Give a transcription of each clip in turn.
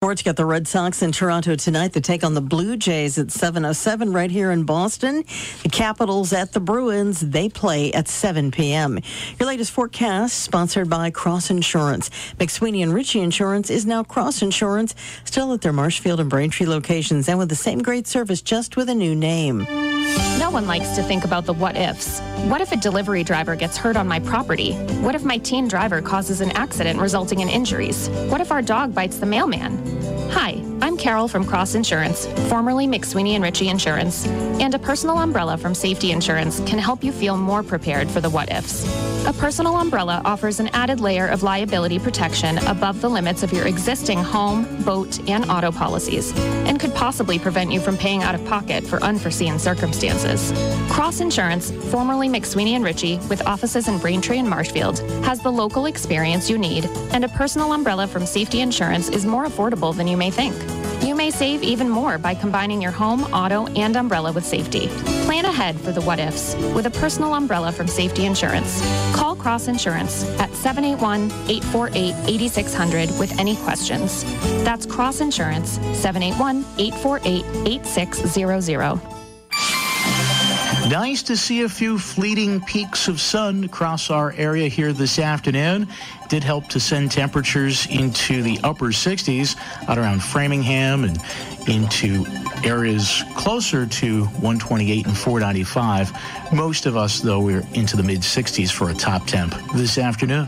Sports got the Red Sox in Toronto tonight. They take on the Blue Jays at 7:07 right here in Boston. The Capitals at the Bruins. They play at 7 p.m. Your latest forecast sponsored by Cross Insurance. McSweeney and Ritchie Insurance is now Cross Insurance, still at their Marshfield and Braintree locations and with the same great service, just with a new name. No one likes to think about the what-ifs. What if a delivery driver gets hurt on my property? What if my teen driver causes an accident resulting in injuries? What if our dog bites the mailman? Hi, I'm Carol from Cross Insurance, formerly McSweeney and Ritchie Insurance, and a personal umbrella from Safety Insurance can help you feel more prepared for the what-ifs. A personal umbrella offers an added layer of liability protection above the limits of your existing home, boat, and auto policies, and could possibly prevent you from paying out of pocket for unforeseen circumstances. Cross Insurance, formerly McSweeney and Ritchie, with offices in Braintree and Marshfield, has the local experience you need, and a personal umbrella from Safety Insurance is more affordable than you may think. You may save even more by combining your home, auto, and umbrella with Safety. Plan ahead for the what-ifs with a personal umbrella from Safety Insurance. Call Cross Insurance at 781-848-8600 with any questions. That's Cross Insurance, 781-848-8600. Nice to see a few fleeting peaks of sun across our area here this afternoon. Did help to send temperatures into the upper 60s out around Framingham and into areas closer to 128 and 495. Most of us, though, we're into the mid-60s for a top temp this afternoon.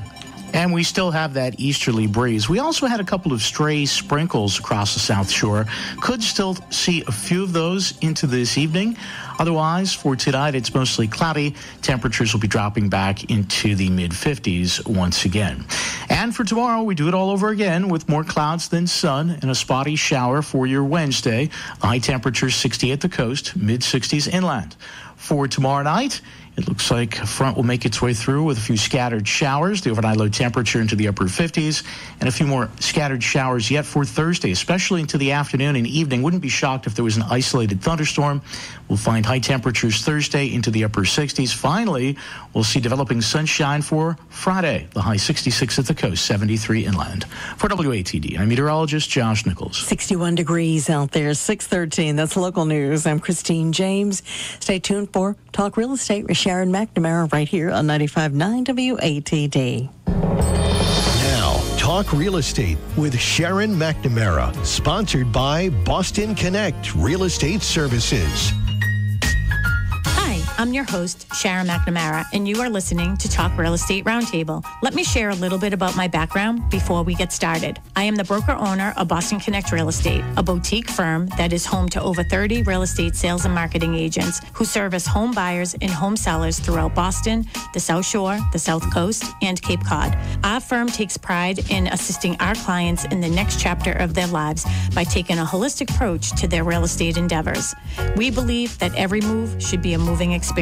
And we still have that easterly breeze. We also had a couple of stray sprinkles across the South Shore. Could still see a few of those into this evening. Otherwise, for tonight, it's mostly cloudy. Temperatures will be dropping back into the mid-50s once again. And for tomorrow, we do it all over again with more clouds than sun and a spotty shower for your Wednesday. High temperatures 60 at the coast, mid-60s inland. For tomorrow night, it looks like a front will make its way through with a few scattered showers. The overnight low temperature into the upper 50s and a few more scattered showers yet for Thursday, especially into the afternoon and evening. Wouldn't be shocked if there was an isolated thunderstorm. We'll find high temperatures Thursday into the upper 60s. Finally, we'll see developing sunshine for Friday. The high 66 at the coast, 73 inland. For WATD, I'm meteorologist Josh Nichols. 61 degrees out there, 6:13. That's local news. I'm Christine James. Stay tuned for Talk Real Estate with Sharon McNamara right here on 95.9 WATD. Now, Talk Real Estate with Sharon McNamara, sponsored by Boston Connect Real Estate Services. Hi, I'm your host, Sharon McNamara, and you are listening to Talk Real Estate Roundtable. Let me share a little bit about my background before we get started. I am the broker-owner of Boston Connect Real Estate, a boutique firm that is home to over 30 real estate sales and marketing agents who service home buyers and home sellers throughout Boston, the South Shore, the South Coast, and Cape Cod. Our firm takes pride in assisting our clients in the next chapter of their lives by taking a holistic approach to their real estate endeavors. We believe that every move should be a moving experience.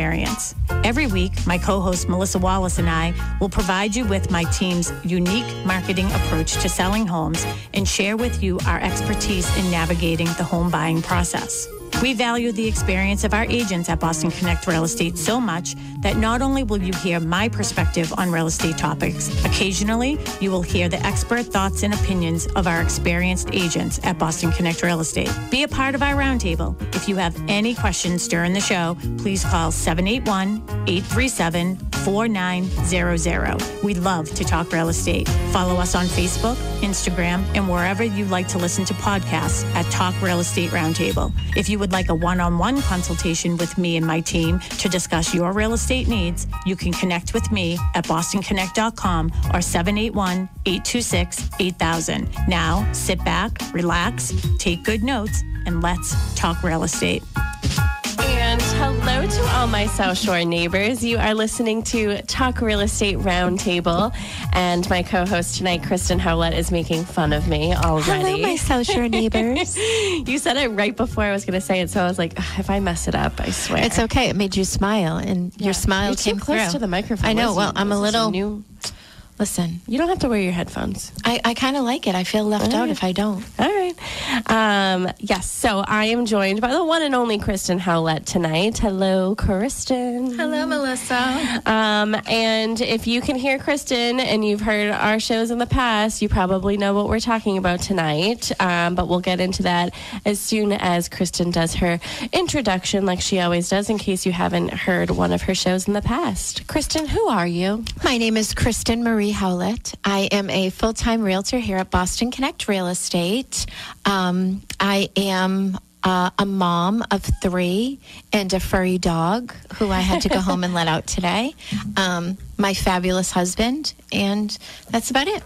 Every week, my co-host Melissa Wallace and I will provide you with my team's unique marketing approach to selling homes and share with you our expertise in navigating the home buying process. We value the experience of our agents at Boston Connect Real Estate so much that not only will you hear my perspective on real estate topics, occasionally you will hear the expert thoughts and opinions of our experienced agents at Boston Connect Real Estate. Be a part of our roundtable. If you have any questions during the show, please call 781-837-4900. We'd love to talk real estate. Follow us on Facebook, Instagram, and wherever you like to listen to podcasts at Talk Real Estate Roundtable. If you would like a one-on-one consultation with me and my team to discuss your real estate needs, you can connect with me at bostonconnect.com or 781-826-8000. Now, sit back, relax, take good notes, and let's talk real estate. And hello to all my South Shore neighbors. You are listening to Talk Real Estate Roundtable, and my co-host tonight, Kristen Howlett, is making fun of me already. Hello, my South Shore neighbors. You said it right before I was going to say it, so I was like, if I mess it up, I swear. It's okay. It made you smile, and your smile You're came too close through. to the microphone. I know. Well, I'm a little... Listen, You don't have to wear your headphones. I kind of like it. I feel left out if I don't. All right. Yes, so I am joined by the one and only Kristen Howlett tonight. Hello, Kristen. Hello, Melissa. And if you can hear Kristen and you've heard our shows in the past, you probably know what we're talking about tonight. But we'll get into that as soon as Kristen does her introduction, like she always does, in case you haven't heard one of her shows in the past. Kristen, who are you? My name is Kristen Marie Howlett. I am a full-time realtor here at Boston Connect Real Estate. I am a mom of 3 and a furry dog who I had to go home and let out today. My fabulous husband, and that's about it.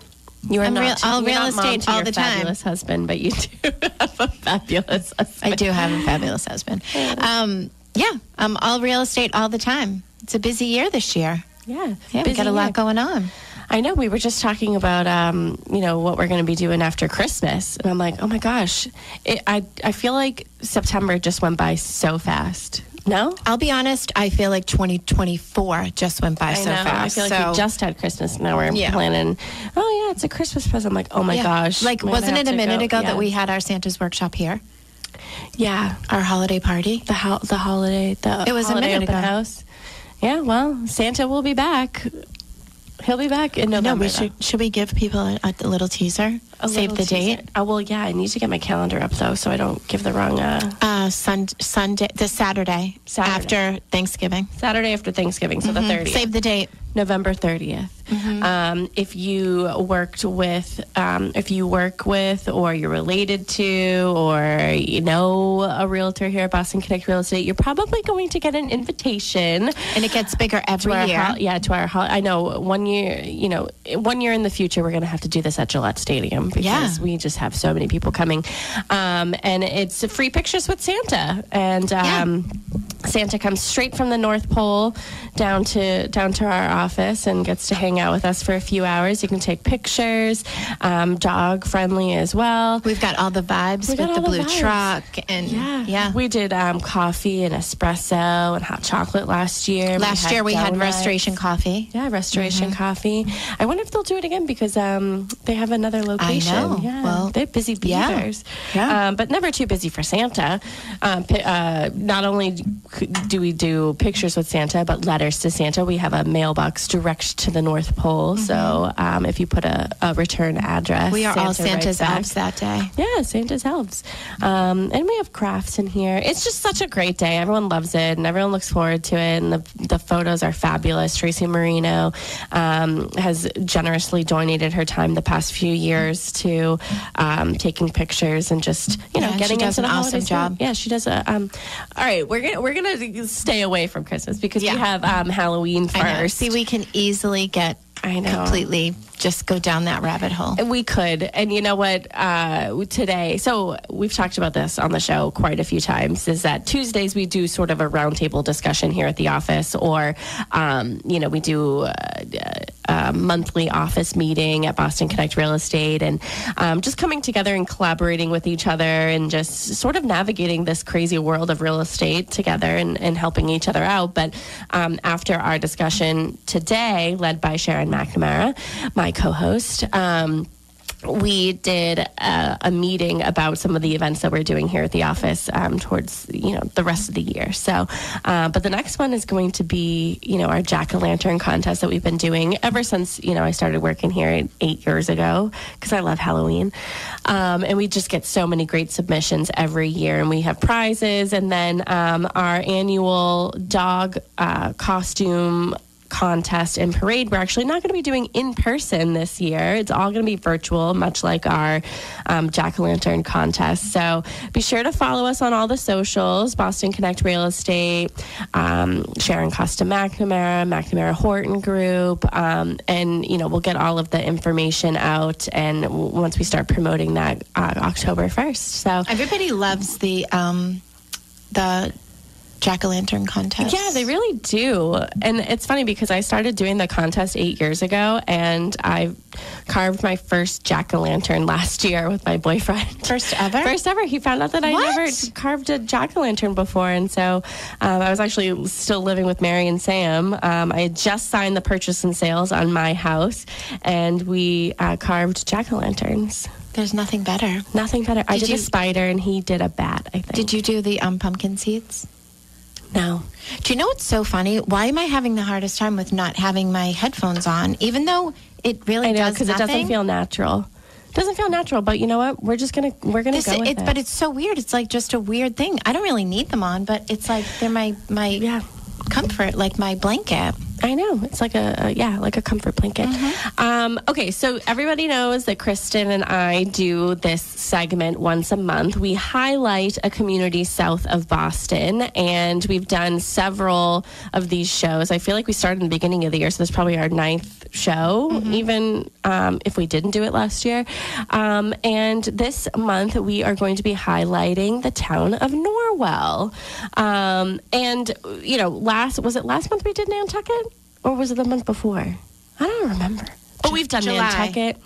You are I'm not all you're real not mom estate to all your the time. fabulous husband, but you do have a fabulous husband. I do have a fabulous husband. I'm all real estate all the time. It's a busy year this year. Yeah, we got a lot going on. I know. We were just talking about, what we're going to be doing after Christmas. And I'm like, oh my gosh. I feel like September just went by so fast. No? I'll be honest, I feel like 2024 just went by so fast. I feel like we just had Christmas. Now we're planning, it's a Christmas present. I'm like, oh my gosh. Like, wasn't it a minute ago that we had our Santa's workshop here? Yeah. Our holiday party? The holiday. It was holiday a minute open ago. house. Yeah, well, Santa will be back. He'll be back in November. No, should we give people a little teaser? Save the date? Oh, well, yeah, I need to get my calendar up, though, so I don't give the wrong... Sunday, the Saturday after Thanksgiving. Saturday after Thanksgiving, so the 30th. Save the date. November 30th. If you work with, or you're related to, or you know a realtor here at Boston Connect Real Estate, you're probably going to get an invitation. And it gets bigger every year. To our I know 1 year, 1 year in the future, we're going to have to do this at Gillette Stadium because we just have so many people coming. And it's free pictures with Santa. And Santa comes straight from the North Pole down to our office and gets to hang out with us for a few hours. You can take pictures, dog friendly as well. We've got all the vibes with the blue truck, and we did coffee and espresso and hot chocolate last year. Last year we had restoration coffee. Yeah, restoration coffee. I wonder if they'll do it again because they have another location. I know. Yeah, well, they're busy beavers. Yeah. But never too busy for Santa. Not only do we do pictures with Santa, but letters to Santa. We have a mailbox direct to the North Pole. So if you put a return address, we are Santa all Santa's elves that day. Yeah, Santa's elves. And we have crafts in here. It's just such a great day. Everyone loves it, and everyone looks forward to it. And the photos are fabulous. Tracy Marino has generously donated her time the past few years to taking pictures and just getting she does into an the awesome holiday job. spirit. Yeah, she does a. All right, we're gonna stay away from Christmas because we have Halloween first. I know. See, we can easily get completely just go down that rabbit hole. We could. And you know what? Today, so we've talked about this on the show quite a few times, is that Tuesdays we do sort of a roundtable discussion here at the office, or, we do a monthly office meeting at Boston Connect Real Estate, and just coming together and collaborating with each other and just sort of navigating this crazy world of real estate together and helping each other out. But after our discussion today, led by Sharon McNamara, my co-host, we did a meeting about some of the events that we're doing here at the office towards the rest of the year. So, but the next one is going to be our jack-o'-lantern contest that we've been doing ever since I started working here 8 years ago, because I love Halloween, and we just get so many great submissions every year, and we have prizes, and then our annual dog costume contest and parade we're actually not going to be doing in person this year. It's all going to be virtual, much like our jack-o'-lantern contest. So be sure to follow us on all the socials, Boston Connect Real Estate, Sharon Costa McNamara Horton Group, and we'll get all of the information out, and once we start promoting that jack-o'-lantern contest. Yeah, they really do. And it's funny because I started doing the contest 8 years ago, and I carved my first jack-o'-lantern last year with my boyfriend. First ever? First ever. He found out that I never carved a jack-o'-lantern before, and so I was actually still living with Mary and Sam. I had just signed the purchase and sales on my house, and we carved jack-o'-lanterns. There's nothing better. Nothing better. I did a spider, and he did a bat, I think. Did you do the pumpkin seeds? No. Do you know what's so funny? Why am I having the hardest time with not having my headphones on, even though it really does because it doesn't feel natural. It doesn't feel natural, but you know what? We're gonna go with it. But it's so weird. It's like just a weird thing. I don't really need them on, but it's like they're my comfort, like my blanket. I know. It's like a comfort blanket. Okay, so everybody knows that Kristen and I do this segment once a month. We highlight a community south of Boston, and we've done several of these shows. I feel like we started in the beginning of the year, so this is probably our 9th show, even if we didn't do it last year. And this month, we are going to be highlighting the town of Norwell. And, you know, was it last month we did Nantucket? Or was it the month before? I don't remember. Oh, we've done Nantucket.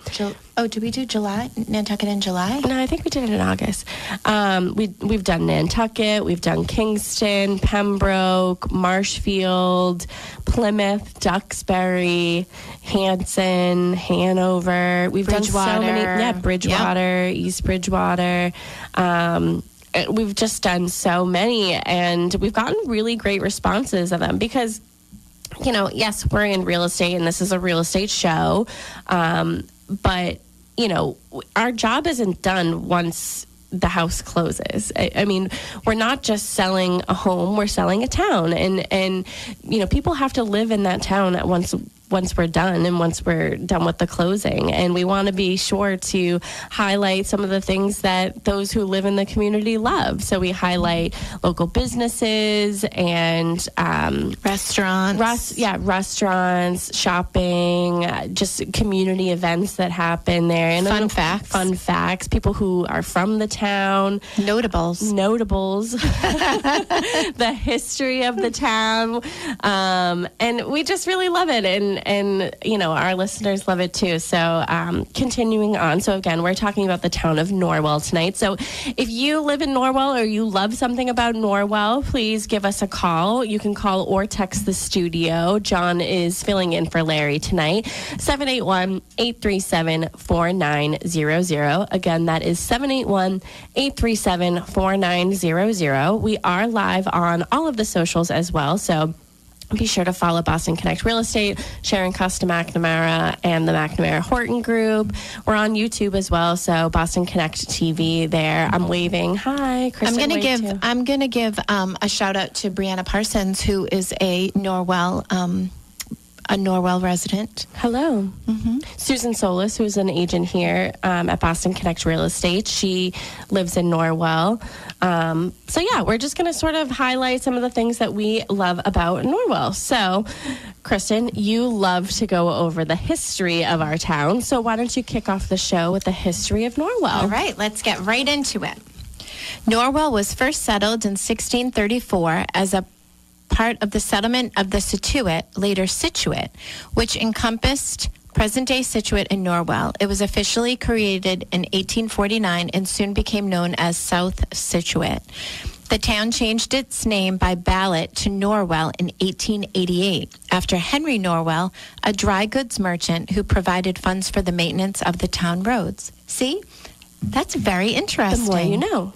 Did we do July? Nantucket in July? No, I think we did it in August. We've done Nantucket. We've done Kingston, Pembroke, Marshfield, Plymouth, Duxbury, Hanson, Hanover. We've done so many. Yeah, Bridgewater, East Bridgewater. We've just done so many, and we've gotten really great responses of them because, you know, yes, we're in real estate and this is a real estate show. But, you know, our job isn't done once the house closes. I mean, we're not just selling a home, we're selling a town. And you know, people have to live in that town once we're done and once we're done with the closing. And we want to be sure to highlight some of the things that those who live in the community love. So we highlight local businesses and restaurants. Restaurants, shopping, just community events that happen there. And Fun facts. People who are from the town. Notables. The history of the town. And we just really love it. And you know, our listeners love it too. So continuing on. So again, we're talking about the town of Norwell tonight. So if you live in Norwell or you love something about Norwell, please give us a call. You can call or text the studio. John is filling in for Larry tonight. 781-837-4900. Again, that is 781-837-4900. We are live on all of the socials as well. So be sure to follow Boston Connect Real Estate, Sharon Costa McNamara, and the McNamara Horton Group. We're on YouTube as well, so Boston Connect TV there. I'm waving. Hi, Kristen. I'm gonna give a shout out to Brianna Parsons, who is a Norwell resident. Hello. Mm-hmm. Susan Solis, who's an agent here at Boston Connect Real Estate. She lives in Norwell. So yeah, we're just going to sort of highlight some of the things that we love about Norwell. So, Kristen, you love to go over the history of our town. So why don't you kick off the show with the history of Norwell? All right, let's get right into it. Norwell was first settled in 1634 as a part of the settlement of the Scituate, later Scituate, which encompassed present-day Scituate and Norwell. It was officially created in 1849 and soon became known as South Scituate. The town changed its name by ballot to Norwell in 1888 after Henry Norwell, a dry goods merchant who provided funds for the maintenance of the town roads. See? That's very interesting. The more you know.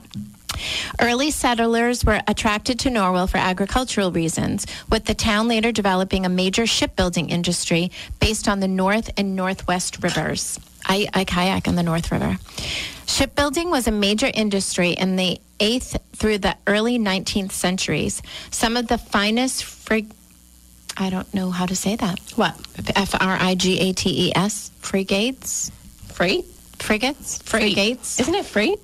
Early settlers were attracted to Norwell for agricultural reasons, with the town later developing a major shipbuilding industry based on the North and Northwest rivers. I kayak on the North River. Shipbuilding was a major industry in the 8th through the early 19th centuries. Some of the finest I don't know how to say that. What? Frigates? Frigates? Freight? Frigates? Freight. Frigates? Isn't it freight?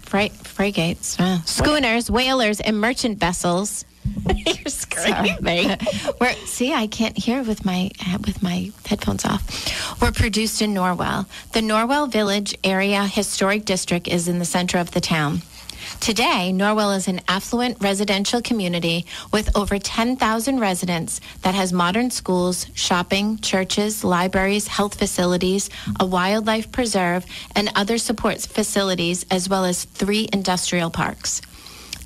Frigates. Schooners, whalers, and merchant vessels. You're screaming. See, I can't hear with my headphones off. Were produced in Norwell. The Norwell Village Area Historic District is in the center of the town. Today, Norwell is an affluent residential community with over 10,000 residents that has modern schools, shopping, churches, libraries, health facilities, a wildlife preserve, and other support facilities, as well as 3 industrial parks.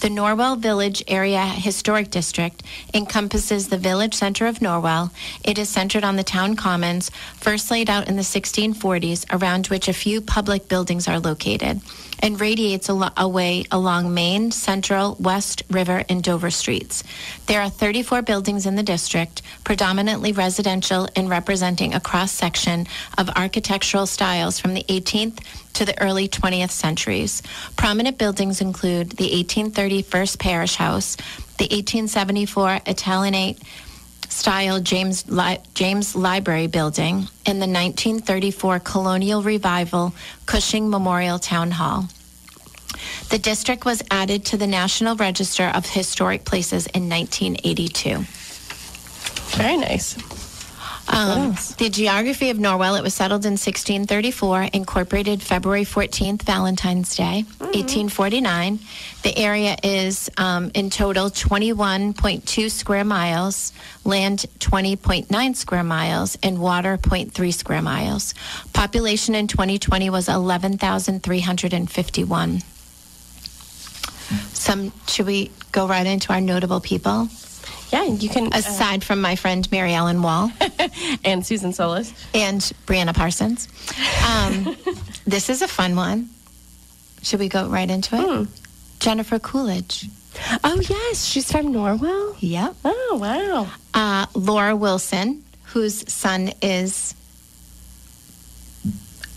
The Norwell Village Area Historic District encompasses the village center of Norwell. It is centered on the town commons, first laid out in the 1640s, around which a few public buildings are located, and radiates away along Main, Central, West, River, and Dover streets. There are 34 buildings in the district, predominantly residential and representing a cross-section of architectural styles from the 18th to the early 20th centuries. Prominent buildings include the 1830 First Parish House, the 1874 Italianate style James Library Building, and the 1934 Colonial Revival Cushing Memorial Town Hall. The district was added to the National Register of Historic Places in 1982. Very nice. The geography of Norwell, it was settled in 1634, incorporated February 14th, Valentine's Day, 1849. The area is in total 21.2 square miles, land 20.9 square miles, and water 0.3 square miles. Population in 2020 was 11,351. Should we go right into our notable people? Yeah, you can. Aside from my friend Mary Ellen Wall. And Susan Solis. And Brianna Parsons. This is a fun one. Should we go right into it? Jennifer Coolidge. Oh, yes. She's from Norwell? Yep. Oh, wow. Laura Wilson, whose son is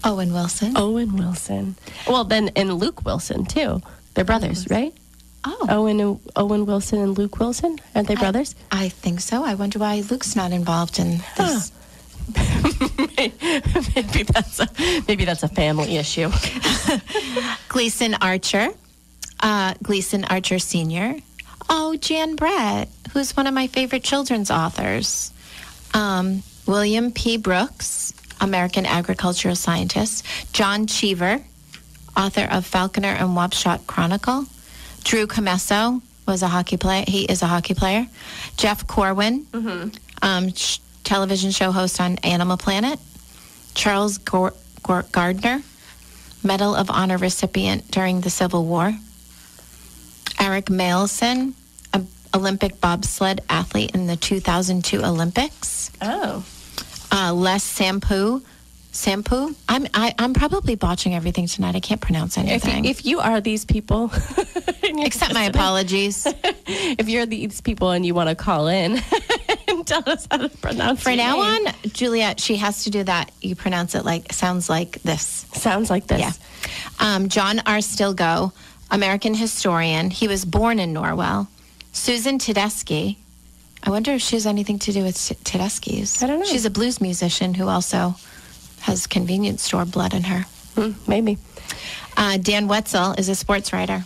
Owen Wilson. Owen Wilson. Well, then, and Luke Wilson, too. They're brothers, right? Oh. Owen Wilson and Luke Wilson? Aren't they brothers? I think so. I wonder why Luke's not involved in this. Maybe that's a family issue. Gleason Archer. Gleason Archer Sr. Oh, Jan Brett, who's one of my favorite children's authors. William P. Brooks, American agricultural scientist. John Cheever, author of Falconer and Wapshot Chronicle. Drew Comesso was a hockey player. He is a hockey player. Jeff Corwin, television show host on Animal Planet. Charles Gardner, Medal of Honor recipient during the Civil War. Eric Mailson, Olympic bobsled athlete in the 2002 Olympics. Oh. Les Sampu. I'm probably botching everything tonight. I can't pronounce anything. If you are these people, accept my apologies. If you're these people and you want to call in and tell us how to pronounce From your now name. on, Juliet, she has to do that. You pronounce it sounds like this. Sounds like this. Yeah. John R. Stilgo, American historian. He was born in Norwell. Susan Tedeschi. I wonder if she has anything to do with Tedeschi's. I don't know. She's a blues musician who also has convenience store blood in her. Maybe. Dan Wetzel is a sports writer.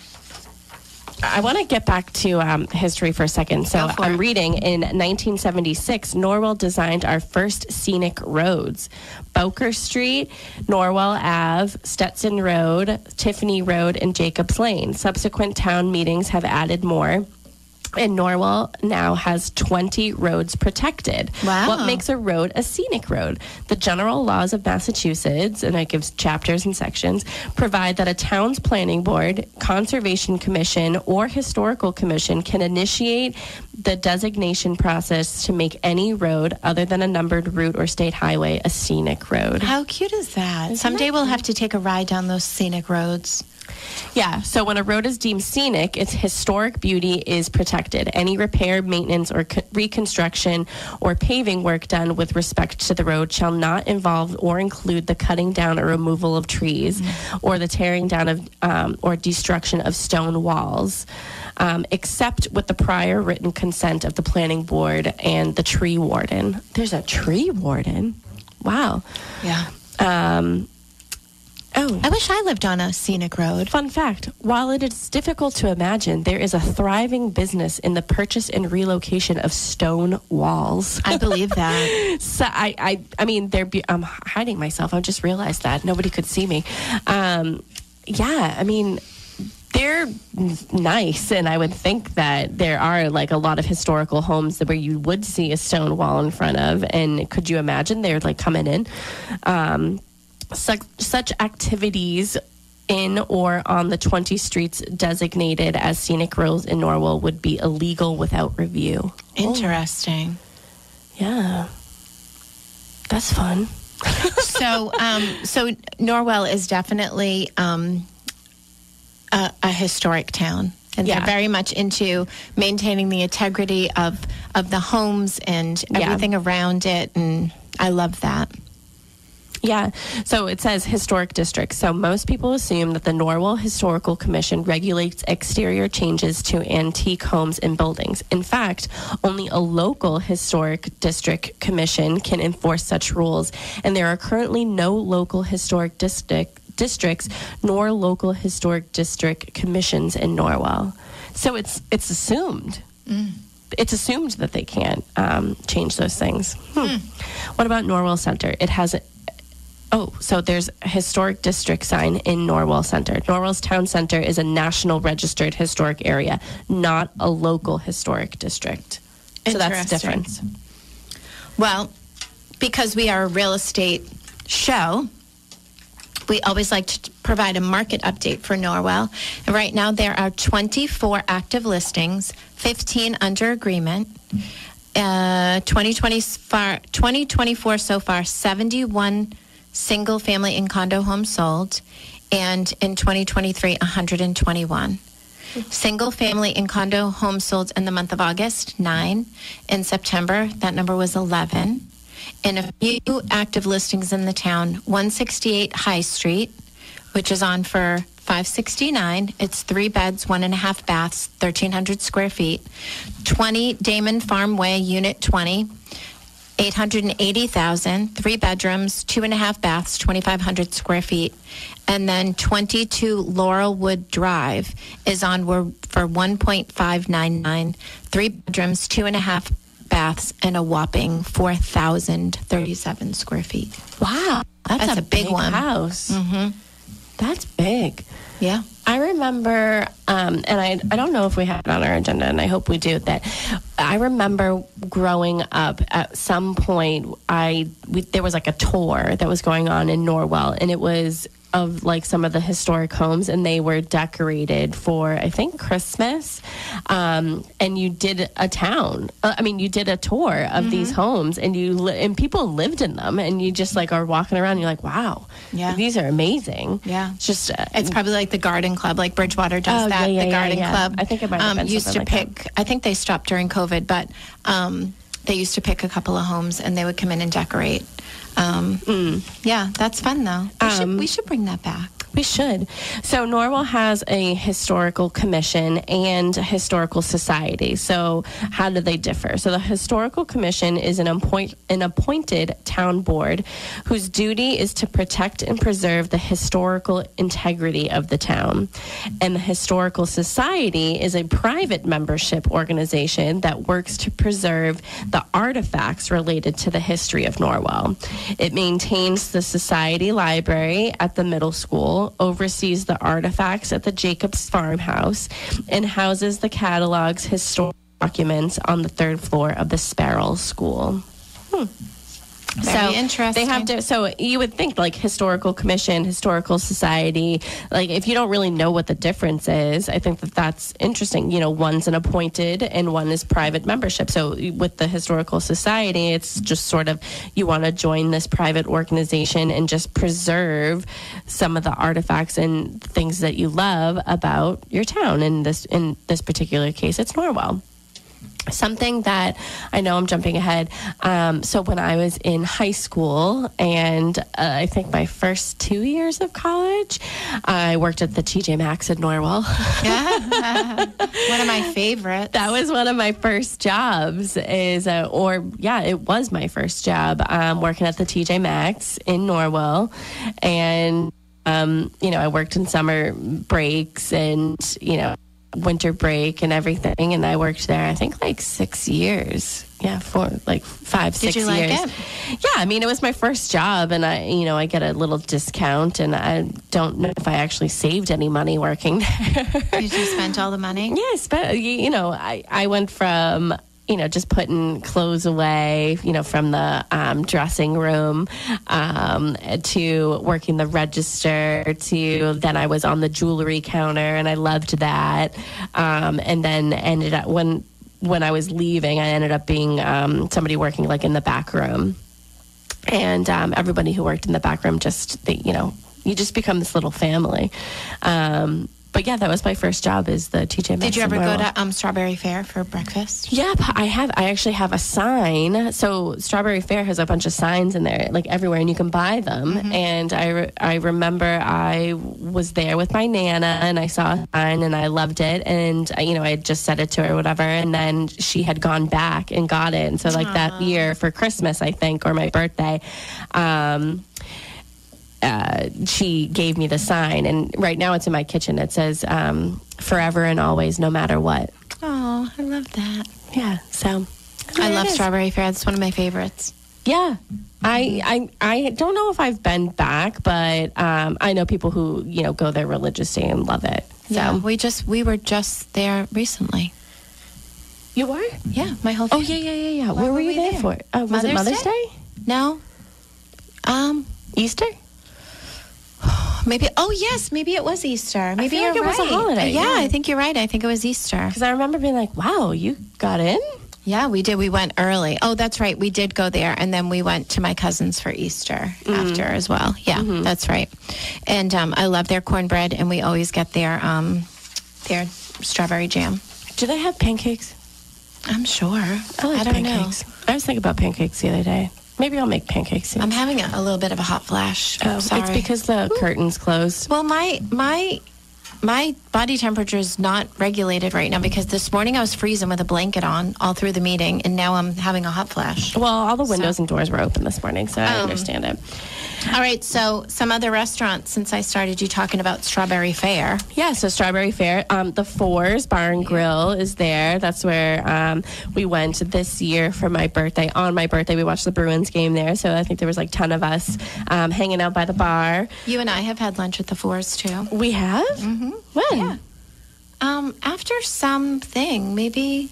I want to get back to history for a second. So I'm reading, in 1976, Norwell designed our first scenic roads. Boker Street, Norwell Ave, Stetson Road, Tiffany Road, and Jacobs Lane. Subsequent town meetings have added more. And Norwell now has 20 roads protected. Wow. What makes a road a scenic road? The general laws of Massachusetts, and it gives chapters and sections, provide that a town's planning board, conservation commission, or historical commission can initiate the designation process to make any road other than a numbered route or state highway a scenic road. How cute is that? Someday we'll have to take a ride down those scenic roads. Yeah, so when a road is deemed scenic, its historic beauty is protected. Any repair, maintenance, or reconstruction or paving work done with respect to the road shall not involve or include the cutting down or removal of trees or the tearing down of or destruction of stone walls, except with the prior written consent of the planning board and the tree warden. There's a tree warden? Wow. Yeah. I wish I lived on a scenic road. Fun fact, while it is difficult to imagine, there is a thriving business in the purchase and relocation of stone walls. I believe that. So I mean, I'm hiding myself. I just realized that. Nobody could see me. Yeah, I mean, they're nice, and I would think that there are like a lot of historical homes where you would see a stone wall in front of, and could you imagine they're like coming in? Such activities in or on the 20 streets designated as scenic roads in Norwell would be illegal without review. Interesting. Yeah. That's fun. So Norwell is definitely a historic town. And they're very much into maintaining the integrity of the homes and everything around it. And I love that. Yeah. So it says historic district. So most people assume that the Norwell Historical Commission regulates exterior changes to antique homes and buildings. In fact, only a local historic district commission can enforce such rules. And there are currently no local historic districts nor local historic district commissions in Norwell. So it's assumed. It's assumed that they can't change those things. What about Norwell Center? It has so there's a historic district sign in Norwell Center. Norwell's town center is a national registered historic area, not a local historic district. So that's the difference. Well, because we are a real estate show, we always like to provide a market update for Norwell. And right now there are 24 active listings, 15 under agreement. 2024 so far, 71 single family and condo homes sold, and in 2023, 121. Single family and condo homes sold in the month of August, 9. In September, that number was 11. And a few active listings in the town, 168 High Street, which is on for $569. It's 3 beds, 1.5 baths, 1,300 square feet. 20 Damon Farm Way, Unit 20, $880,000, 3 bedrooms, 2.5 baths, 2,500 square feet. And then 22 Laurelwood Drive is on for $1.599, 3 bedrooms, 2.5 baths, and a whopping 4,037 square feet. Wow, that's a big one. House. Mm-hmm. That's big. Yeah. I remember, and I don't know if we have it on our agenda, and I hope we do, that I remember growing up at some point, there was like a tour that was going on in Norwell, and it was of like some of the historic homes, and they were decorated for, I think, Christmas. And you did you did a tour of these homes, and and people lived in them, and you just like are walking around, and you're like, wow, these are amazing. Yeah. It's just, it's probably like the garden club, like Bridgewater does that. The garden club. I think it might have been used to like pick, that. I think they stopped during COVID, but they used to pick a couple of homes, and they would come in and decorate. Yeah, that's fun though. We should bring that back. We should. So Norwell has a historical commission and a historical society. So how do they differ? So the historical commission is an appointed town board whose duty is to protect and preserve the historical integrity of the town. And the historical society is a private membership organization that works to preserve the artifacts related to the history of Norwell. It maintains the society library at the middle school, oversees the artifacts at the Jacobs Farmhouse, and houses the catalog's historic documents on the 3rd floor of the Sparrow School. Very interesting. They have so you would think like historical commission, historical society, like if you don't really know what the difference is, I think that's interesting. You know, one's an appointed and one is private membership. So with the historical society, it's just sort of you want to join this private organization and just preserve some of the artifacts and things that you love about your town. In this particular case, it's Norwell. Something that I know I'm jumping ahead. So when I was in high school and I think my first 2 years of college, I worked at the TJ Maxx in Norwell. Yeah. One of my favorites. That was one of my first jobs it was my first job working at the TJ Maxx in Norwell. And, I worked in summer breaks and, winter break and everything, and I worked there, I think, like 6 years. Yeah, for like 5, 6 years. Did you like it? Yeah, I mean, it was my first job, and I get a little discount, and I don't know if I actually saved any money working there. Did you spend all the money? Yeah, I spent, I went from, just putting clothes away, from the dressing room, to working the register, to then I was on the jewelry counter, and I loved that. And then ended up, when I was leaving, I ended up being somebody working like in the back room. And everybody who worked in the back room you just become this little family. But yeah, that was my first job, is the TJ Maxx. Did you ever go to Strawberry Fair for breakfast? Yeah, I actually have a sign. So Strawberry Fair has a bunch of signs in there, like everywhere, and you can buy them. Mm-hmm. And I remember I was there with my Nana, and I saw a sign, and I loved it. And I had just said it to her or whatever, and then she had gone back and got it. And so like that year for Christmas, I think, or my birthday, she gave me the sign, and right now it's in my kitchen. It says, forever and always, no matter what. Oh, I love that. Yeah, so. I love Strawberry Fair. It's one of my favorites. Yeah. I don't know if I've been back, but I know people who, go there religiously and love it. So. Yeah, we were just there recently. You were? Yeah, my whole family. Oh, yeah. Where were you there for? Was it Mother's Day? No. Easter? Maybe. Oh, yes. Maybe it was Easter. Maybe I feel like it was a holiday. Yeah, I think you're right. I think it was Easter. Because I remember being like, "Wow, you got in." Yeah, we did. We went early. Oh, that's right. We did go there, and then we went to my cousin's for Easter after as well. Yeah, that's right. And I love their cornbread, and we always get their strawberry jam. Do they have pancakes? I'm sure. I don't pancakes. Know. I was thinking about pancakes the other day. Maybe I'll make pancakes soon. I'm having a little bit of a hot flash. Oh, sorry. It's because the curtain's closed. Well, my body temperature is not regulated right now because this morning I was freezing with a blanket on all through the meeting, and now I'm having a hot flash. Well, all the windows and doors were open this morning, so I understand it. All right, so some other restaurants, since I started you talking about Strawberry Fair. Yeah, so Strawberry Fair, the Fours Bar and Grill is there. That's where we went this year for my birthday. On my birthday, we watched the Bruins game there, so I think there was like 10 of us hanging out by the bar. You and I have had lunch at the Fours, too. We have? Mm-hmm. When? Yeah. After something, maybe.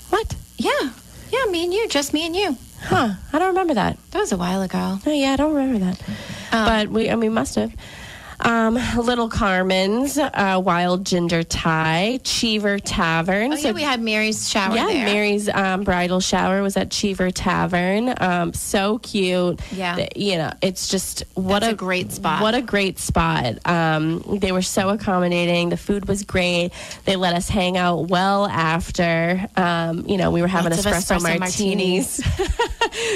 What? Yeah, me and you, just me and you. Huh, I don't remember that. That was a while ago. Oh, yeah, I don't remember that. But we must have. Little Carmen's, Wild Ginger Thai, Cheever Tavern. Oh, yeah, we had Mary's shower there. Yeah, Mary's bridal shower was at Cheever Tavern. So cute. Yeah. It's just a great spot. What a great spot. They were so accommodating. The food was great. They let us hang out well after. We were having espresso martinis.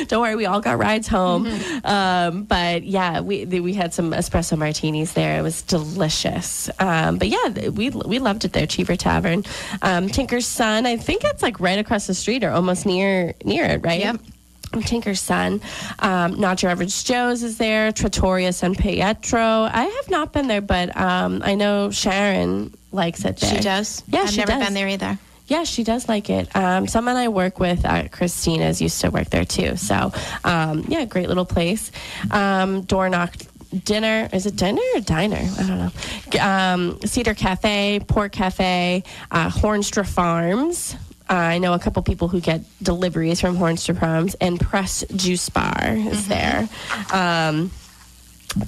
Don't worry, we all got rides home. Mm-hmm. But yeah, we had some espresso martinis there. It was delicious. But yeah, we loved it there, Cheever Tavern. Tinker's Son, I think it's like right across the street or almost near it, right? Yep. Tinker's Son. Not Your Average Joe's is there. Trattoria San Pietro. I have not been there, but I know Sharon likes it there. She does? Yeah, I've never been there either. Yeah, she does like it. Someone I work with, Christina's, used to work there too. So, yeah, great little place. Door Knock Dinner. Is it dinner or diner? I don't know. Cedar Cafe, Port Cafe, Hornstra Farms. I know a couple people who get deliveries from Hornstra Farms, and Press Juice Bar is there.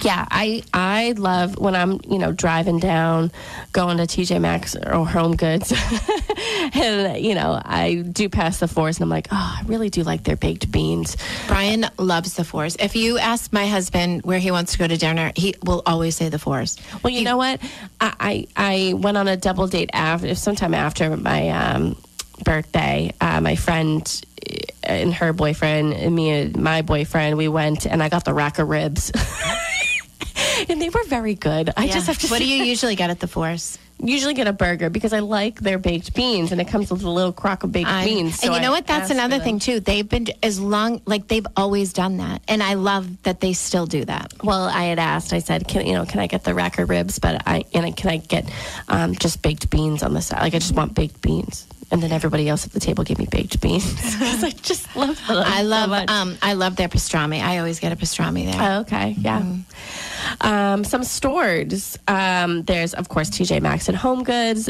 Yeah, I love when I'm, driving down, going to TJ Maxx or Home Goods, and, I do pass the Fours, and I'm like, oh, I really do like their baked beans. Brian loves the Fours. If you ask my husband where he wants to go to dinner, he will always say the Fours. Well, you know what? I went on a double date sometime after my birthday. My friend and her boyfriend, and me and my boyfriend, we went, and I got the rack of ribs. And they were very good. I just have to. What do you usually get at the Fours? usually get a burger because I like their baked beans, and it comes with a little crock of baked beans. So and you know what? That's another thing too. They've been they've always done that, and I love that they still do that. Well, I had asked. I said, can I get the rack of ribs? But can I get just baked beans on the side? Like I just want baked beans. And then everybody else at the table gave me baked beans because I just love them. I love their pastrami. I always get a pastrami there. Oh, okay, yeah. Some stores. There's of course TJ Maxx and Home Goods.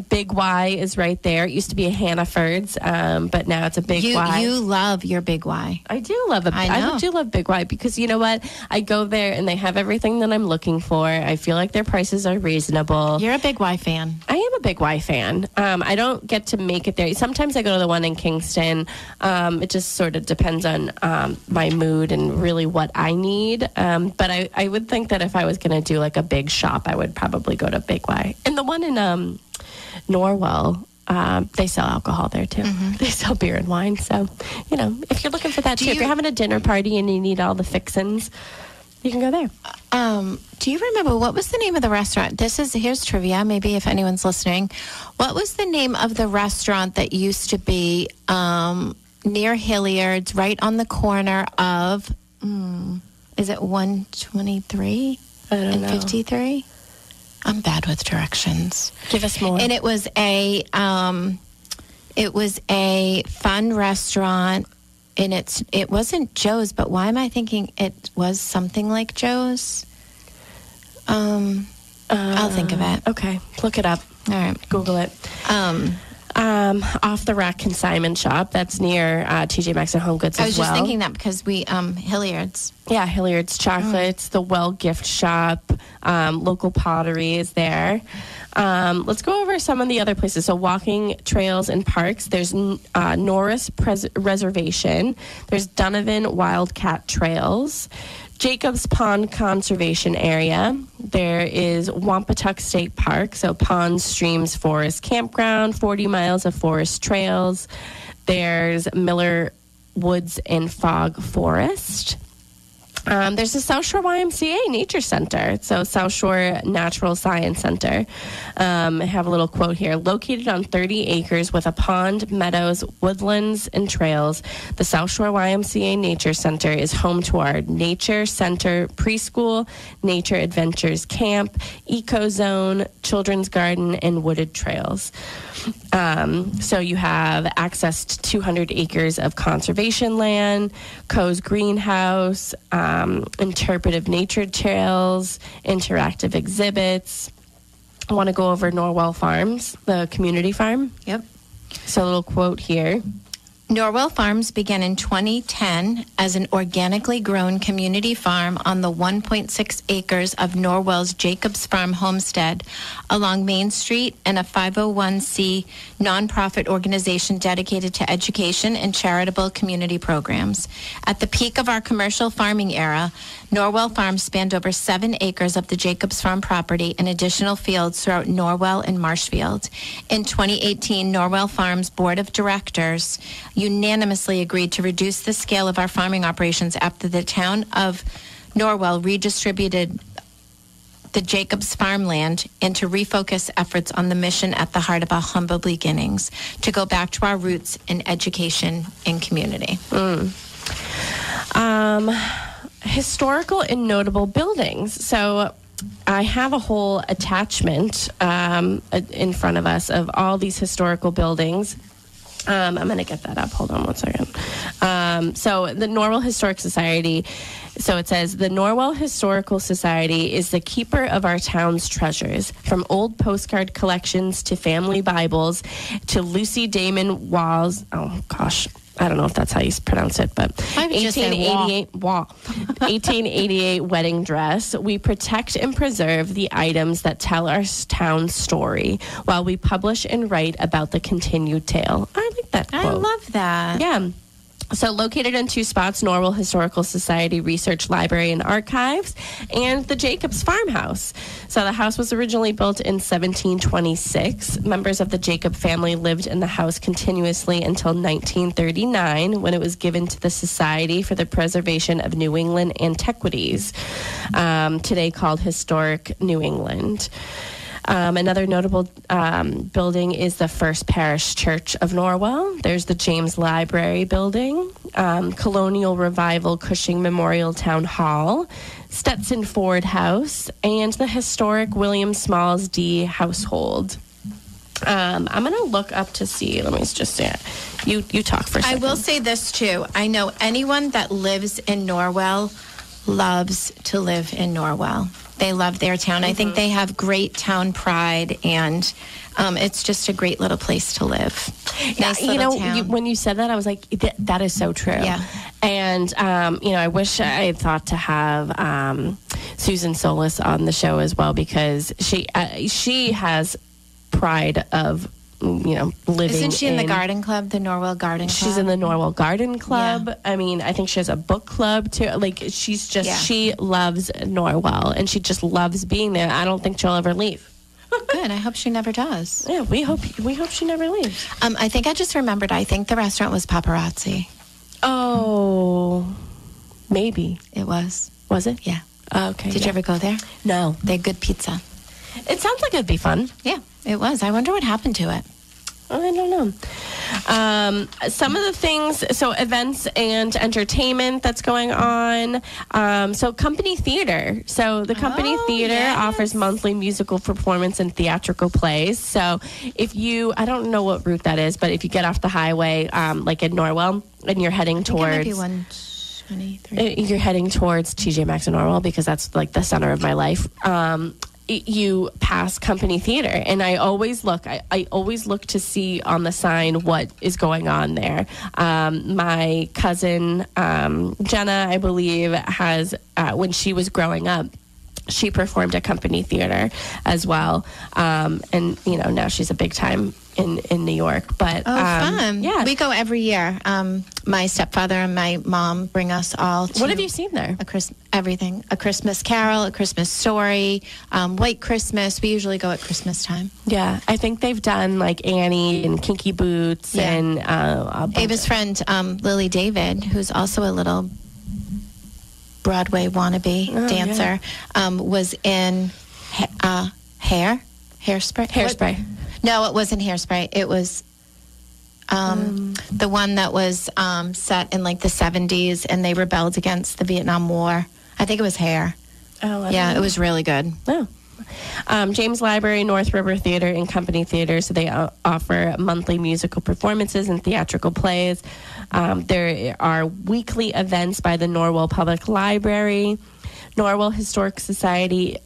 Big Y is right there. It used to be a Hannaford's, but now it's a Big Y. You love your Big Y. I do love it. I do love Big Y because you know what? I go there and they have everything that I'm looking for. I feel like their prices are reasonable. You're a Big Y fan. I am a Big Y fan. I don't get to make it there. Sometimes I go to the one in Kingston. It just sort of depends on my mood and really what I need. But I would think that if I was going to do like a big shop, I would probably go to Big Y. And the one in Norwell, they sell alcohol there too. Mm-hmm. They sell beer and wine. So, if you're looking for that too, if you're having a dinner party and you need all the fixins, you can go there. Do you remember what was the name of the restaurant? Here's trivia, maybe if anyone's listening. What was the name of the restaurant that used to be near Hilliard's, right on the corner of, is it 123 and 53? I'm bad with directions. Give us more. And it was a fun restaurant. And it wasn't Joe's, but why am I thinking it was something like Joe's? I'll think of it. Okay, look it up. All right, Google it. Off the Rack Consignment Shop. That's near TJ Maxx and Home Goods as well. I was just thinking that because we Hilliard's. Yeah, Hilliard's Chocolates, the Well Gift Shop, local pottery is there. Let's go over some of the other places. So walking trails and parks. There's Norris Reservation. There's Donovan Wildcat Trails. Jacobs Pond Conservation Area. There is Wampatuck State Park, so ponds, streams, forest campground, 40 miles of forest trails. There's Miller Woods and Fog Forest. There's the South Shore YMCA Nature Center, so South Shore Natural Science Center. I have a little quote here. Located on 30 acres with a pond, meadows, woodlands, and trails, the South Shore YMCA Nature Center is home to our Nature Center Preschool, Nature Adventures Camp, Eco Zone, Children's Garden, and wooded trails. So you have access to 200 acres of conservation land, Coe's Greenhouse, interpretive nature trails, interactive exhibits. I want to go over Norwell Farms, the community farm. Yep. So a little quote here. Norwell Farms began in 2010 as an organically grown community farm on the 1.6 acres of Norwell's Jacobs Farm homestead along Main Street, and a 501c nonprofit organization dedicated to education and charitable community programs. At the peak of our commercial farming era, Norwell Farms spanned over 7 acres of the Jacobs Farm property and additional fields throughout Norwell and Marshfield. In 2018, Norwell Farms Board of Directors unanimously agreed to reduce the scale of our farming operations after the town of Norwell redistributed the Jacobs farmland and to refocus efforts on the mission at the heart of our humble beginnings, to go back to our roots in education and community. Historical and notable buildings. So I have a whole attachment in front of us of all these historical buildings. I'm going to get that up. Hold on one second. So the Norwell Historic Society, so it says, the Norwell Historical Society is the keeper of our town's treasures, from old postcard collections to family Bibles to Lucy Damon Wall's, oh gosh, I don't know if that's how you pronounce it, but 1888 wedding dress. We protect and preserve the items that tell our town's story while we publish and write about the continued tale. I like that quote. I love that. Yeah. So located in 2 spots, Norwell Historical Society Research Library and Archives, and the Jacobs Farmhouse. So the house was originally built in 1726. Members of the Jacob family lived in the house continuously until 1939, when it was given to the Society for the Preservation of New England Antiquities, today called Historic New England. Another notable building is the First Parish Church of Norwell. There's the James Library Building, Colonial Revival Cushing Memorial Town Hall, Stetson Ford House, and the historic William Smalls D household. I'm going to look up to see. Let me just say it. You talk for a second. I will say this, too. I know anyone that lives in Norwell loves to live in Norwell. They love their town. I think they have great town pride, and it's just a great little place to live. Nice little town. When you said that, I was like, that is so true. Yeah. And, I wish I had thought to have Susan Solis on the show as well, because she has pride of living. Isn't she in the garden club, the Norwell Garden Club? She's in the Norwell Garden Club. Yeah. I mean, I think she has a book club too. Like, she's just she loves Norwell, and she just loves being there. I don't think she'll ever leave. Good. I hope she never does. Yeah, we hope she never leaves. I think I just remembered. I think the restaurant was Paparazzi. Oh, maybe it was. Was it? Yeah. Oh, okay. Did you ever go there? No. They had good pizza. It sounds like it'd be fun. Yeah, it was. I wonder what happened to it. I don't know. Some of the things, so events and entertainment that's going on. So Company Theater. So the Company Theater offers monthly musical performance and theatrical plays. So if I don't know what route that is, but if you get off the highway, like in Norwell, and you're heading towards... It might be 123. You're heading towards TJ Maxx and Norwell, because that's like the center of my life. You pass Company Theater, and I always look. I always look to see on the sign what is going on there. My cousin Jenna, I believe, has when she was growing up, she performed at Company Theater as well, and now she's a big time in New York. But fun! Yeah, we go every year. My stepfather and my mom bring us all to... What have you seen there? Everything. A Christmas Carol, A Christmas Story, White Christmas. We usually go at Christmas time. Yeah, I think they've done like Annie and Kinky Boots and... Ava's friend, Lily David, who's also a little Broadway wannabe dancer, was in Hairspray. Hairspray. No, it wasn't Hairspray. It was... the one that was set in like the 70s, and they rebelled against the Vietnam War. I think it was Hair. Oh, it was really good. Oh. James Library, North River Theater, and Company Theater. So they offer monthly musical performances and theatrical plays. There are weekly events by the Norwell Public Library, Norwell Historic Society.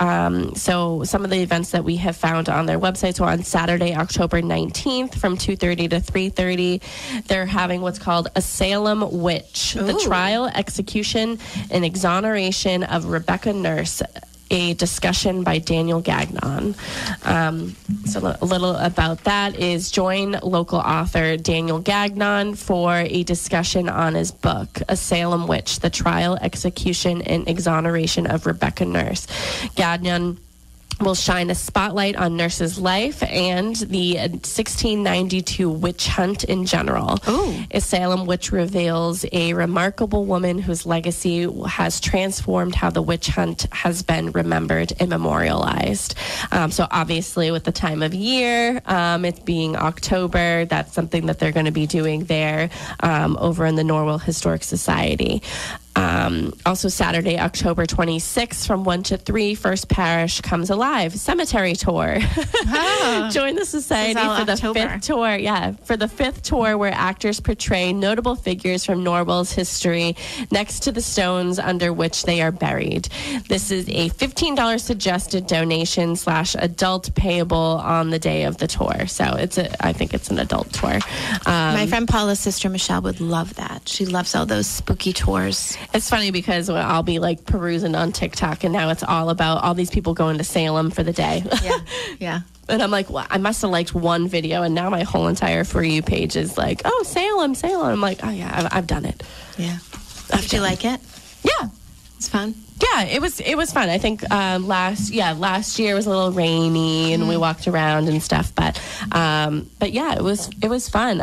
So some of the events that we have found on their website. So on Saturday, October 19th from 2:30 to 3:30, they're having what's called a Salem Witch, the trial, execution, and exoneration of Rebecca Nurse, a discussion by Daniel Gagnon. So a little about that is join local author Daniel Gagnon for a discussion on his book, A Salem Witch, the trial, execution, and exoneration of Rebecca Nurse. Gagnon will shine a spotlight on Nurse's life and the 1692 witch hunt in general. A Salem Witch reveals a remarkable woman whose legacy has transformed how the witch hunt has been remembered and memorialized. So obviously with the time of year, it being October, that's something that they're going to be doing there over in the Norwell Historic Society. Also Saturday, October 26th from 1 to 3, First Parish Comes Alive Cemetery Tour. Join the society for the fifth tour. Yeah, for the fifth tour where actors portray notable figures from Norwell's history next to the stones under which they are buried. This is a $15 suggested donation / adult payable on the day of the tour. So I think it's an adult tour. My friend Paula's sister Michelle would love that. She loves all those spooky tours. It's funny because I'll be like perusing on TikTok, and now it's all about all these people going to Salem for the day. Yeah. And I'm like, well, I must have liked one video, and now my whole entire For You page is like, oh, Salem. I'm like, oh yeah, I've done it. Yeah. Did you like it? Yeah, it's fun. Yeah, it was fun. I think last year was a little rainy and we walked around and stuff, but yeah, it was fun.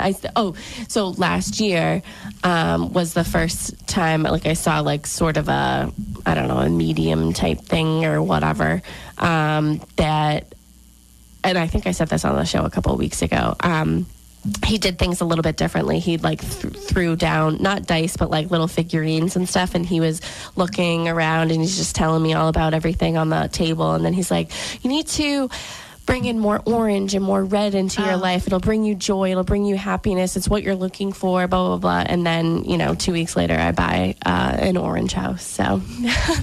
So last year was the first time like I saw like sort of a medium type thing or whatever that and I think I said this on the show a couple of weeks ago, he did things a little bit differently. He'd like threw down, not dice, but like little figurines and stuff. And he was looking around and he's just telling me all about everything on the table. And then he's like, you need to bring in more orange and more red into your life. It'll bring you joy. It'll bring you happiness. It's what you're looking for, blah, blah, blah. And then, 2 weeks later, I buy an orange house. So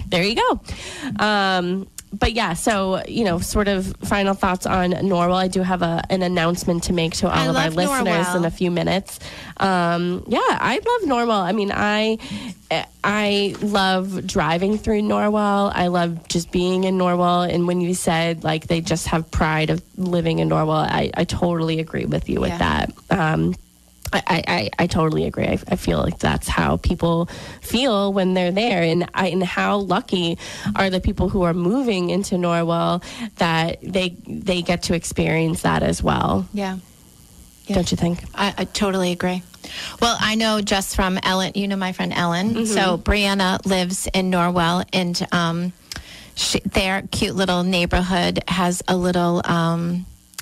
there you go. But yeah, so, sort of final thoughts on Norwell. I do have an announcement to make to all of our listeners in a few minutes. I love Norwell. I mean, I love driving through Norwell. I love just being in Norwell. And when you said, like, they just have pride of living in Norwell, I totally agree with you with that. I totally agree. I feel like that's how people feel when they're there, and how lucky are the people who are moving into Norwell that they get to experience that as well. Yeah. Don't you think? I totally agree. Well, I know just from Ellen, my friend Ellen. So Brianna lives in Norwell, and their cute little neighborhood has a little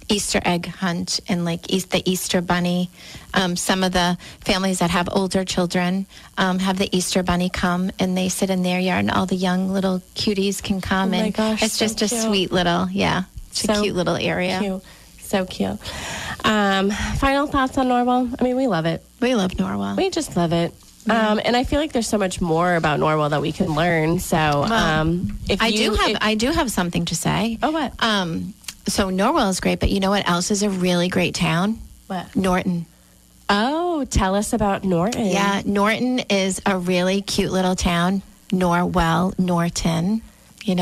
Easter egg hunt and like the Easter bunny. Some of the families that have older children have the Easter bunny come and they sit in their yard and all the young little cuties can come. Oh my gosh, it's just a sweet little, it's a cute little area. Cute. So cute. Final thoughts on Norwell? I mean, we love it. We love Norwell. We just love it. And I feel like there's so much more about Norwell that we can learn. So I do have something to say. Oh, what? So Norwell is great, but you know what else is a really great town? What? Norton. Oh, tell us about Norton. Yeah, Norton is a really cute little town. Norwell, Norton. You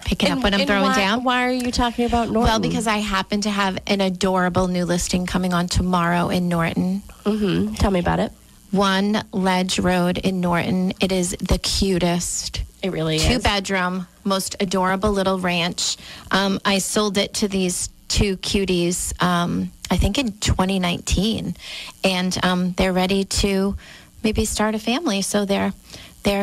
picking up what I'm throwing down. Why are you talking about Norton? Well, because I happen to have an adorable new listing coming on tomorrow in Norton. Mm-hmm. Tell me about it. One Ledge Road in Norton. It is the cutest. It really is. 2-bedroom, most adorable little ranch. I sold it to these two cuties, I think in 2019. And they're ready to maybe start a family. So they're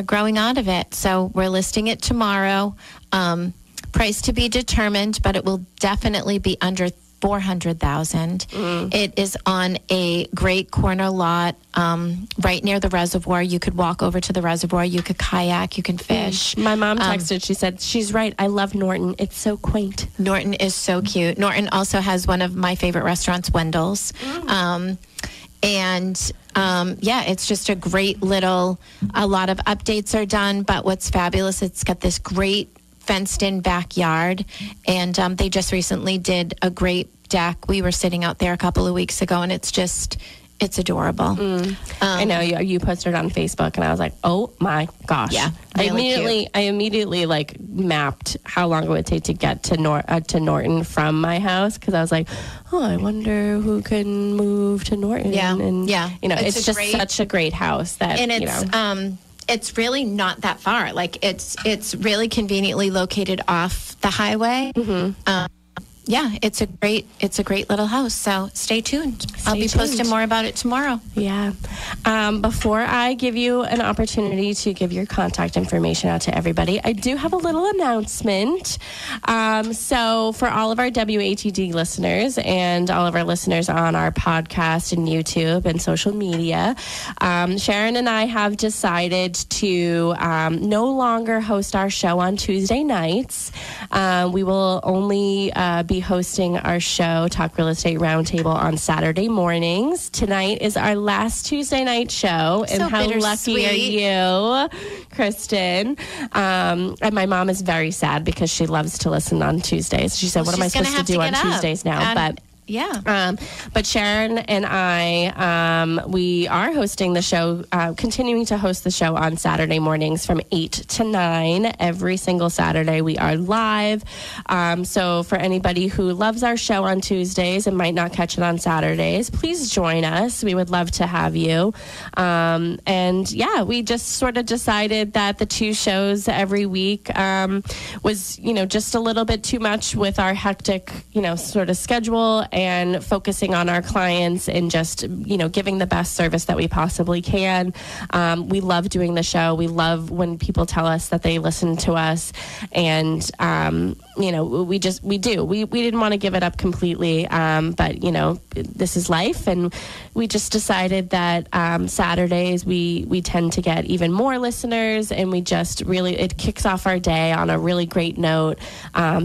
growing out of it. So we're listing it tomorrow. Price to be determined, but it will definitely be under $400,000. It is on a great corner lot, right near the reservoir. You could walk over to the reservoir. You could kayak. You can fish. My mom texted. She said, she's right. I love Norton. It's so quaint. Norton is so cute. Norton also has one of my favorite restaurants, Wendell's. It's just a great a lot of updates are done, but what's fabulous, it's got this great fenced-in backyard, and they just recently did a great deck. We were sitting out there a couple of weeks ago, and it's adorable. I know you posted on Facebook, and I was like, oh my gosh! Yeah, really I immediately like mapped how long it would take to get to Norton from my house, because I was like, oh, I wonder who can move to Norton. Yeah, and it's just such a great house that, and it's it's really not that far. Like it's really conveniently located off the highway. It's a great little house. So stay tuned. I'll be posting more about it tomorrow. Yeah. Before I give you an opportunity to give your contact information out to everybody, I do have a little announcement. So for all of our WATD listeners and all of our listeners on our podcast and YouTube and social media, Sharon and I have decided to no longer host our show on Tuesday nights. We will only be hosting our show, Talk Real Estate Roundtable, on Saturday mornings. Tonight is our last Tuesday night show, and how lucky are you, Kristen? And my mom is very sad because she loves to listen on Tuesdays. She said, what am I supposed to do on Tuesdays now? But Sharon and I, we are hosting the show, continuing to host the show on Saturday mornings from 8 to 9. Every single Saturday we are live. So for anybody who loves our show on Tuesdays and might not catch it on Saturdays, please join us. We would love to have you. We just sort of decided that the 2 shows every week was, just a little bit too much with our hectic, sort of schedule. and focusing on our clients and just, giving the best service that we possibly can. We love doing the show. We love when people tell us that they listen to us, and we do. We didn't want to give it up completely, but this is life, and we just decided that Saturdays we tend to get even more listeners, and we just really, it kicks off our day on a really great note.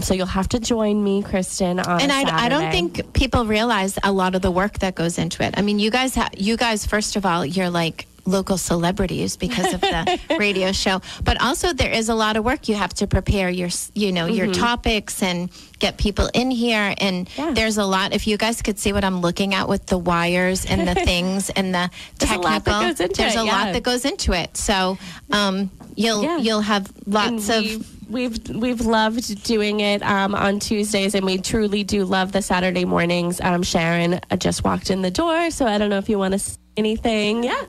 So you'll have to join me, Kristen, on Saturday. I don't think people realize a lot of the work that goes into it. I mean, you guys, first of all, you're like local celebrities because of the radio show, but also there is a lot of work. You have to prepare your topics and get people in here, and there's a lot. If you guys could see what I'm looking at with the wires and the things and the technical, there's a lot that goes into it. So you'll have lots of. We've loved doing it on Tuesdays, and we truly do love the Saturday mornings. Sharon just walked in the door, so I don't know if you want to say anything. Yeah.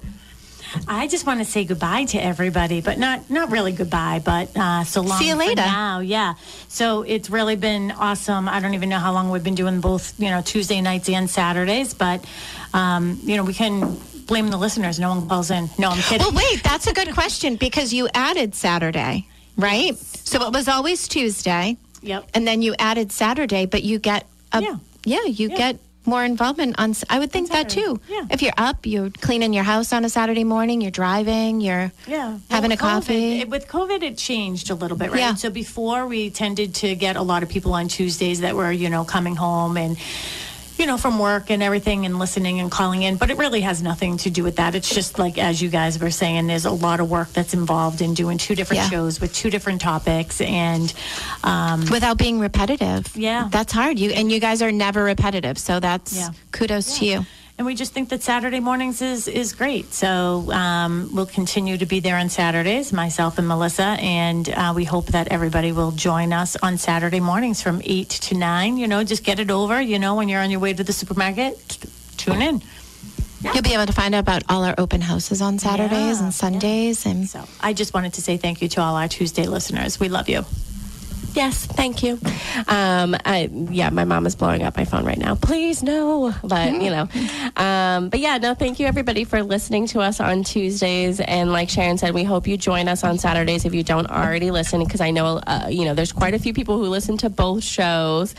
I just want to say goodbye to everybody, but not really goodbye, but so long. See you later. For now, yeah. So it's really been awesome. I don't even know how long we've been doing both, Tuesday nights and Saturdays, but we can blame the listeners. No one calls in. No, I'm kidding. Well, wait, that's a good question because you added Saturday, right? So it was always Tuesday. Yep. And then you added Saturday, but you get get more involvement on. I would think that too. Yeah. If you're up, you're cleaning your house on a Saturday morning. You're driving. You're having a coffee. With COVID, it changed a little bit, right? Yeah. So before we tended to get a lot of people on Tuesdays that were coming home and from work and everything and listening and calling in, but it really has nothing to do with that. It's just like, as you guys were saying, there's a lot of work that's involved in doing two different shows with two different topics and without being repetitive. Yeah. That's hard. You guys are never repetitive. So that's kudos to you. And we just think that Saturday mornings is great. So we'll continue to be there on Saturdays, myself and Melissa, and we hope that everybody will join us on Saturday mornings from 8 to 9. Just get it over. When you're on your way to the supermarket, tune in. Yeah. You'll be able to find out about all our open houses on Saturdays and Sundays. And so I just wanted to say thank you to all our Tuesday listeners. We love you. Yes, thank you. My mom is blowing up my phone right now. Please, no. But, thank you, everybody, for listening to us on Tuesdays. And like Sharon said, we hope you join us on Saturdays if you don't already listen, because I know, there's quite a few people who listen to both shows.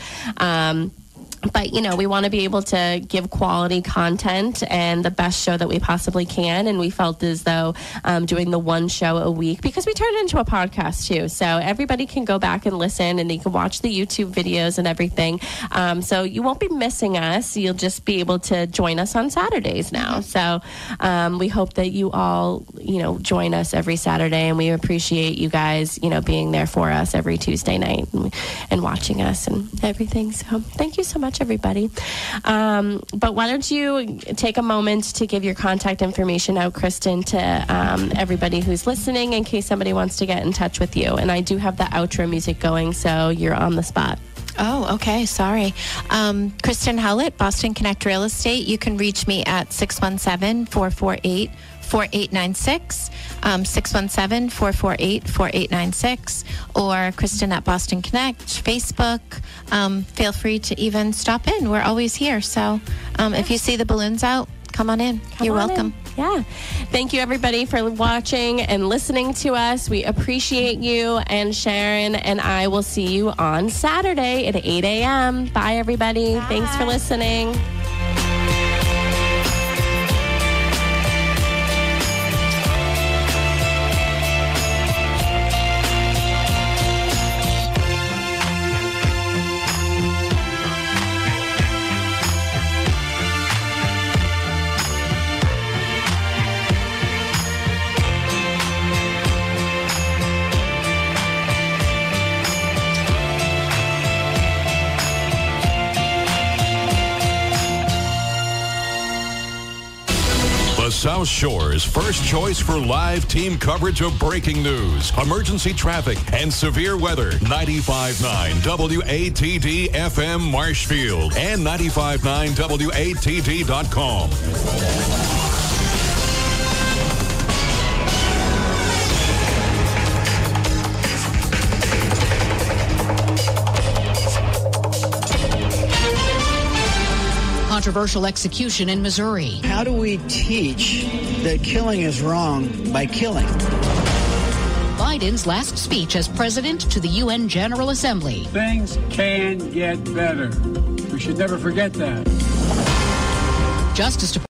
But, we want to be able to give quality content and the best show that we possibly can. And we felt as though doing the one show a week, because we turned it into a podcast too. So everybody can go back and listen, and they can watch the YouTube videos and everything. So you won't be missing us. You'll just be able to join us on Saturdays now. So we hope that you all, join us every Saturday. And we appreciate you guys, being there for us every Tuesday night and watching us and everything. So thank you so much, everybody. But why don't you take a moment to give your contact information out, Kristen, to everybody who's listening in case somebody wants to get in touch with you. And I do have the outro music going, so you're on the spot. Oh, okay. Sorry. Kristen Howlett, Boston Connect Real Estate. You can reach me at 617-448-4896, 617-448-4896, or Kristen at Boston Connect, Facebook. Feel free to even stop in. We're always here. So if you see the balloons out, come on in. You're welcome. Yeah. Thank you, everybody, for watching and listening to us. We appreciate you. And Sharon and I will see you on Saturday at 8 a.m. Bye, everybody. Bye. Thanks for listening. South Shore's first choice for live team coverage of breaking news, emergency traffic, and severe weather. 95.9 WATD FM Marshfield and 95.9 WATD.com. controversial execution in Missouri. How do we teach that killing is wrong by killing? Biden's last speech as president to the UN General Assembly. Things can get better. We should never forget that. Justice Department